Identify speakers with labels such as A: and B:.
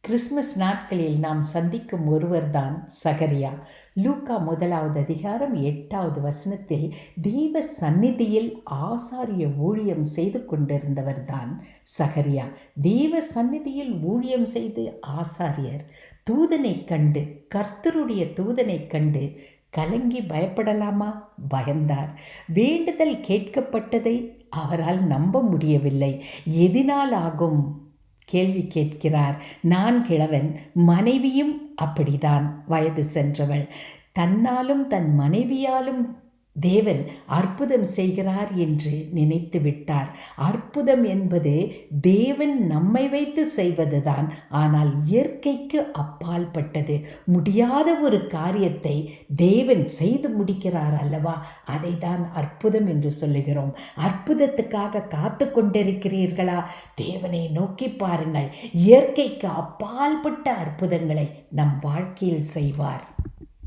A: Christmas நாட்களில் நாம் சந்திக்கும் ஒருவர்தான் சகரியா. லூக்கா 1வது அதிகாரம் 8வது வசனத்தில் தெய்வ சந்நிதியில் ஆசாரிய ஊழியம் செய்து கொண்டிருந்தவர்தான் சகரியா. தெய்வ சந்நிதியில் ஊழியம் செய்து ஆசாரியர் தூதனை கண்டு, கர்த்தருடைய தூதனை கண்டு கலங்கி பயப்படலாமா? பயந்தார். வேண்டுதல் கேட்கப்பட்டதை அவரால் நம்ப முடியவில்லை. எதினால் ஆகும்? கேள்வி கேட்கிறார். நான் கிழவன், மனைவியும் அப்படிதான் வயது சென்றவள். தன்னாலும் தன் மனைவியாலும் தேவன் அற்புதம் செய்கிறார் என்று நினைத்து விட்டார். அற்புதம் என்பது தேவன் நம்மை வைத்து செய்வதுதான். ஆனால் இயற்கைக்கு அப்பால் பட்டது. முடியாத ஒரு காரியத்தை தேவன் செய்து முடிக்கிறார் அல்லவா? அதை தான் அற்புதம் என்று சொல்லுகிறோம். அற்புதத்துக்காக காத்து கொண்டிருக்கிறீர்களா? தேவனை நோக்கி பாருங்கள். இயற்கைக்கு அப்பால் பட்ட அற்புதங்களை நம் வாழ்க்கையில் செய்வார்.